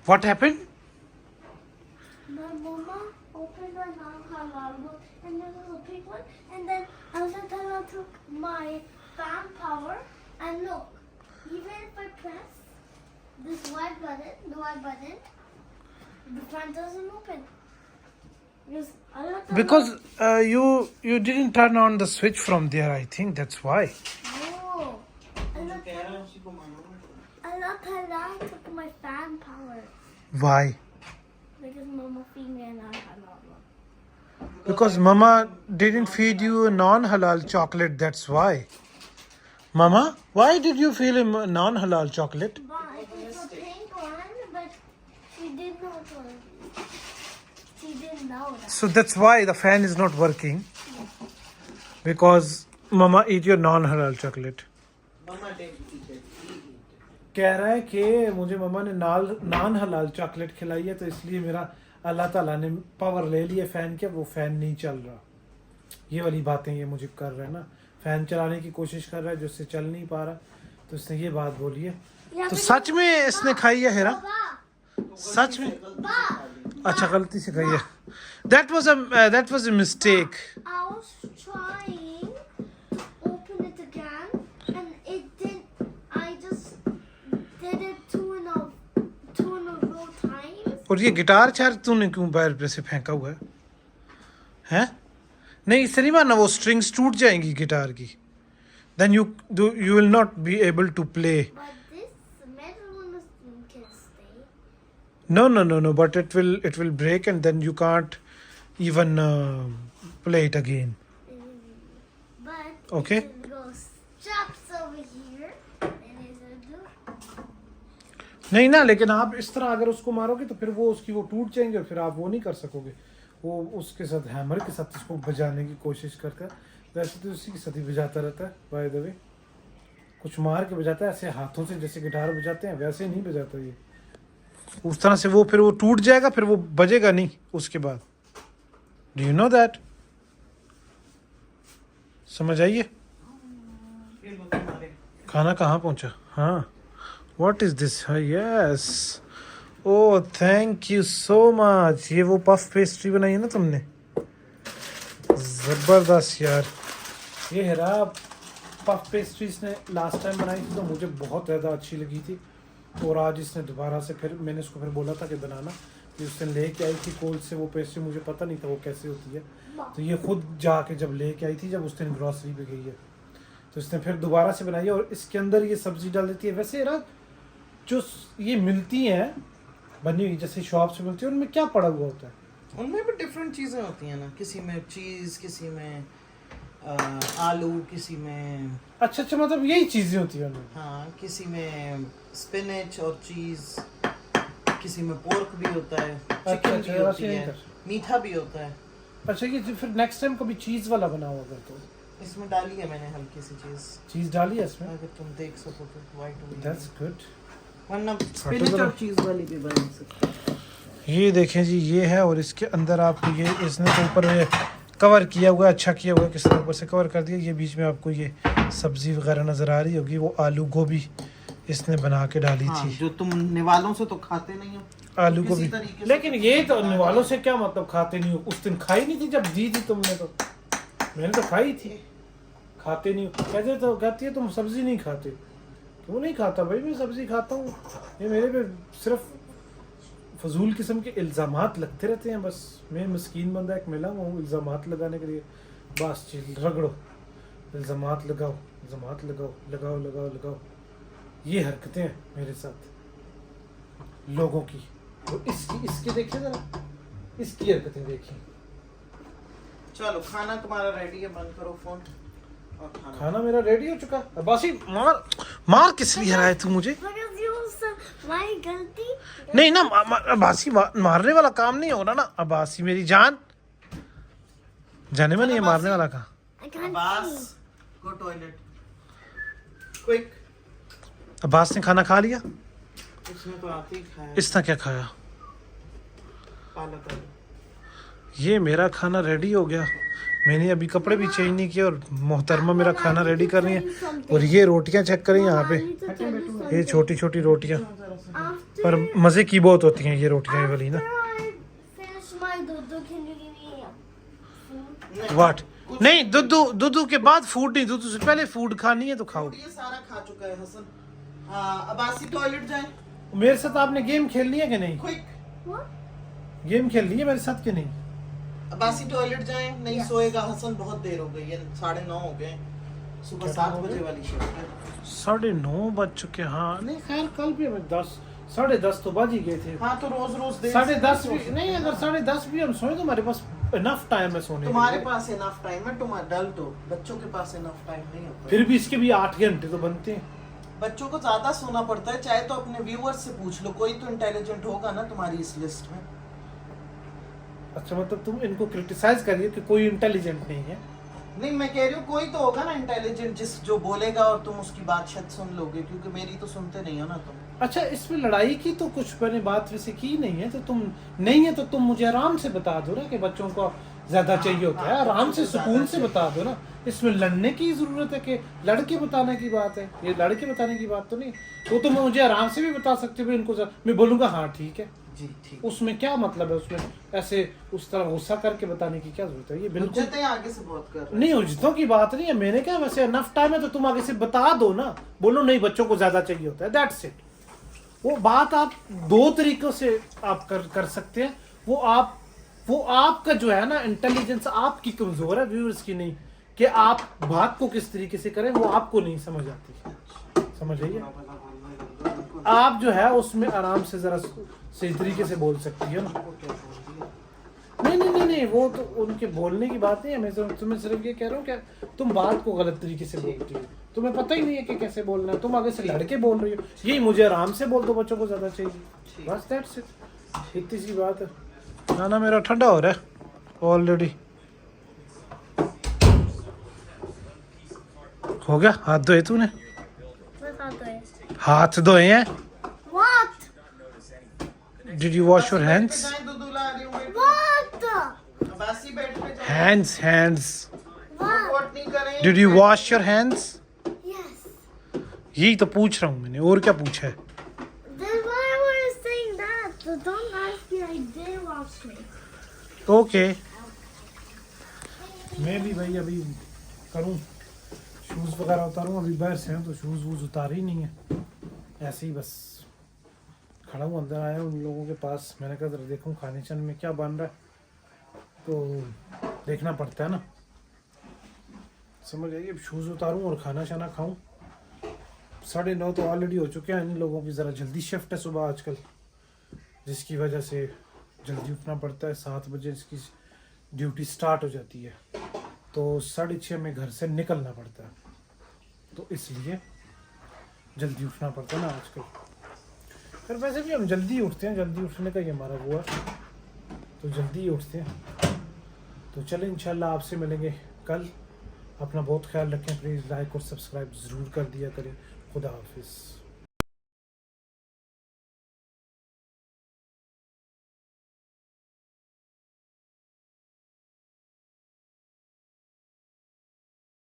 What happened? My mama opened a non-halal book and there was a big one, and then Allah took my fan power, and look, even if I press this white button, the fan doesn't open. Because Allah Because you didn't turn on the switch from there. I think that's why. No. Allah took my fan power. Why? Because mama feed me a non-halal one. Because Mama didn't feed you a non-halal chocolate. That's why. Mama, why did you feed him a non-halal chocolate? But it's a pink one, but she didn't know that. So that's why the fan is not working. Because Mama eat your non-halal chocolate. कह रहा है कि मुझे मम्मा ने नान हलाल chocolate खिलाई है, तो इसलिए मेरा अल्लाह ताला ने पावर ले लिया फैन के, वो फैन नहीं चल रहा। ये वाली बातें ये मुझे कर रहा है ना, फैन चलाने की कोशिश कर रहा है जो उससे चल नहीं पा रहा, तो इसने ये बात बोली है। तो सच में इसने खाई है हेरा? सच में? अच्छा, गलती से खाई है। That was a mistake. I was trying to open it again, and it didn't. I just did it two in a row times. और ये गिटार चार तूने क्यों पैर पे से फेंका हुआ है? हैं? नहीं, इससे नहीं मारना, वो स्ट्रिंग्स टूट जाएंगी गिटार की। Then you will not be able to play. But this metal one can stay. No. But it will break, and then you can't even play it again. But Okay. it goes straps over here, and it'll do. नहीं ना, लेकिन आप इस तरह अगर उसको मारोगे तो फिर वो उसकी वो टूट जाएंगे और फिर आप वो नहीं कर सकोगे। वो उसके साथ हैमर के साथ इसको बजाने की कोशिश करता है। वैसे तो उसी के साथ ही बजाता रहता है, बाय द वे। कुछ मार के बजाता है, ऐसे हाथों से जैसे गिटार बजाते हैं वैसे ही नहीं बजाता ये। उस तरह से वो फिर वो टूट जाएगा, फिर वो बजेगा नहीं उसके बाद। Do you know that? समझ आइए? खाना कहाँ पहुँचा? हाँ, what is this? Yes, oh thank you so much. ये वो पफ पेस्ट्री बनाई है ना तुमने, ज़बरदस्त यार। ये हेरा पफ पेस्ट्री इसने लास्ट टाइम बनाई थी तो मुझे बहुत ज़्यादा अच्छी लगी थी, और आज इसने दोबारा से फिर मैंने इसको फिर बोला था कि बनाना, कि उसने लेके आई थी कोल्ड से वो पेस्ट्री, मुझे पता नहीं था वो कैसे होती है, तो ये खुद जाके जब लेके आई थी, जब उस दिन ग्रॉसरी पे गई है, तो इसने फिर दोबारा से बनाई है, और इसके अंदर ये सब्जी डाल देती है। वैसे यार जो ये मिलती हैं बनी हुई जैसे शॉप से मिलती है, उनमें क्या पड़ा हुआ होता है? उनमें भी डिफरेंट चीज़ें होती हैं ना, किसी में चीज़, किसी में आलू, किसी में अच्छा, मतलब यही चीज़ें होती हैं उनमें। हाँ, किसी में स्पिनच और चीज़, किसी में पोर्क भी होता है, चिकन भी होती है, मीठा भी होता है। अच्छा, ये फिर नेक्स्ट टाइम कभी चीज़ वाला बना होगा तो इसमें डाली है मैंने हल्की सी चीज़ डाली है इसमें, अगर तुम देख सको तो वाइट। That's good. वरना स्पिनच और चीज़ वाली भी बना सकते हैं। ये देखें जी, ये है, और इसके अंदर आपको ये इसने तो ऊपर ये कवर किया हुआ है, अच्छा किया हुआ है, किसने ऊपर से कवर कर दिया। ये बीच में आपको ये सब्जी वगैरह नज़र आ रही होगी, वो आलू गोभी इसने बना के डाली हाँ, थी। जो तुम निवालों से तो खाते नहीं हो आलू गोभी, लेकिन ये तो निवालों से क्या मतलब खाते नहीं हो? उस दिन खाई नहीं थी जब दी थी तुमने, तो मैंने तो खाई थी। खाते नहीं हो कहते, तो कहती है तुम सब्जी नहीं खाते। क्यों नहीं खाता भाई, मैं सब्जी खाता हूँ। ये मेरे पे सिर्फ फजूल किस्म के इल्ज़ामात लगते रहते हैं, बस मैं मस्कीन बंदा एक मिला हूँ इल्ज़ामात लगाने के लिए। बस चीज रगड़ो, इल्ज़ामात लगाओ, इल्ज़ामात लगाओ, लगाओ लगाओ लगाओ। ये हरकतें हैं मेरे साथ लोगों की। तो इसकी देखिए जरा, इसकी हरकतें देखिए। चलो, खाना तुम्हारा रेडी है, बंद करो फोन। खाना मेरा रेडी हो चुका। अब्बासी मार किस लिए रहा है तू मुझे? मारी गलती नहीं ना, अब्बासी मारने वाला काम नहीं हो रहा ना। अब्बासी मेरी जान, जाने में नहीं है मारने वाला का। अब्बास, गो टॉयलेट क्विक। अब्बास ने खाना खा लिया। इसने तो आते ही खाया। इसने क्या खाया? पालक। ये मेरा खाना रेडी हो गया। मैंने अभी कपड़े भी चेंज नहीं किए और मोहतरमा मेरा खाना रेडी कर रही है। और ये रोटियां चेक करें यहाँ पे, ये छोटी छोटी रोटियां, पर मज़े की बहुत होती हैं ये रोटियां ये वाली ना। वाट नहीं, दूध के बाद फूड नहीं, दूध से पहले फूड खानी है तो खाओ। ये सारा खा चुका है हसन। अब आसी टॉयलेट जाए। मेरे साथ आपने गेम खेल लिया कि नहीं? क्विक गेम खेल ली है मेरे साथ कि नहीं? अबासी टॉयलेट जाए, नहीं सोएगा हसन, बहुत देर हो गई है, 9:30 हो गए, सुबह 7 बजे वाली शिफ्ट है। 9:30 बज चुके, हाँ नहीं खैर कल भी हमें 10 10:30 तो बज ही गए थे। हाँ तो रोज रोज देर 10:30 भी नहीं, अगर 10:30 भी हम सोए तो हमारे पास इनफ टाइम है सोने के तुम्हारे लिए। पास इनफ टाइम है, तुम अडल्ट हो, बच्चों के पास इनफ टाइम नहीं होता। फिर भी इसके भी 8 घंटे तो बनते हैं। बच्चों को ज्यादा सोना पड़ता है, चाहे तो अपने व्यूअर्स से पूछ लो, कोई तो इंटेलिजेंट होगा ना तुम्हारी इस लिस्ट में। अच्छा मतलब तुम इनको क्रिटिसाइज करिए कि कोई इंटेलिजेंट नहीं है। नहीं मैं कह रही हूँ कोई तो होगा ना इंटेलिजेंट जिस जो बोलेगा और तुम उसकी बात शायद सुन लोगे, क्योंकि मेरी तो सुनते नहीं हो ना तुम। अच्छा इसमें लड़ाई की तो कुछ मैंने बात वैसे की नहीं है, तो तुम नहीं है तो तुम मुझे आराम से बता दो ना कि बच्चों को ज्यादा चाहिए होता है, आराम से सुकून से बता दो ना। इसमें लड़ने की जरूरत है कि लड़के बताने की बात है, ये लड़के बताने की बात तो नहीं। वो तो मुझे आराम से भी बता सकते हो, इनको मैं बोलूंगा हाँ ठीक है जी ठीक। उसमें क्या मतलब है, उसमें ऐसे उस तरह गुस्सा करके बताने की क्या जरूरत है? ये बिल्कुल हुज्जतें आगे से बहुत कर रहे नहीं, उज्जतों की बात नहीं है। मैंने क्या वैसे इनफ टाइम है तो तुम आगे से बता दो ना, बोलो नहीं बच्चों को ज्यादा चाहिए होता है, दैट्स इट। वो बात आप 2 तरीकों से आप कर सकते हैं। वो आपका जो है ना इंटेलिजेंस आपकी कमजोर है, व्यूअर्स की नहीं, कि आप बात को किस तरीके से करें वो आपको नहीं समझ आती। समझ आइए, आप जो है उसमें आराम से जरा सही तरीके से बोल सकती है ना। नहीं, वो तो उनके बोलने की बात नहीं है। मैं तो तुम्हें सिर्फ ये कह रहा हूँ कि तुम बात को गलत तरीके से बोलती हो, तुम्हें पता ही नहीं है कि कैसे बोलना है, तुम आगे से लड़के बोल रही हो। यही मुझे आराम से बोल दो, बच्चों को ज्यादा चाहिए, बस दैट्स इट। इतनी सी बात है। खाना मेरा ठंडा हो रहा है ऑलरेडी। हो गया? हाथ धोए तूने? हाथ धोए हैं? What? Did you wash your hands? What? Abbasi bed पे जाओ। Hands. What? रिपोर्ट नहीं करें। Did you wash your hands? Yes. यही तो पूछ रहा हूँ मैंने, और क्या पूछा है? Then why were you saying that? So don't ask me. I did wash me. Okay मैं भी भाई अभी करूँ, शूज़ वगैरह उतारूँ। अभी बाहर से हूँ तो शूज़ वूज़ उतार ही नहीं है, ऐसे ही बस खड़ा हूँ। अंदर आया हूँ उन लोगों के पास, मैंने कहा जरा देखूँ खाने चन में क्या बन रहा है, तो देखना पड़ता है ना, समझ आइए। अब शूज़ उतारूँ और खाना शाना खाऊँ। 9:30 तो ऑलरेडी हो चुके हैं। इन लोगों की ज़रा जल्दी शिफ्ट है सुबह आजकल, जिसकी वजह से जल्दी उठना पड़ता है। 7 बजे इसकी ड्यूटी स्टार्ट हो जाती है, तो 6:30 में घर से निकलना पड़ता है, तो इसलिए जल्दी उठना पड़ता है ना आजकल। फिर वैसे भी हम जल्दी उठते हैं, जल्दी उठने का ही हमारा वो है, तो जल्दी ही उठते हैं। तो चलें इंशाल्लाह आपसे मिलेंगे कल। अपना बहुत ख्याल रखें, प्लीज़ लाइक और सब्सक्राइब ज़रूर कर दिया करें। खुदा हाफिज़।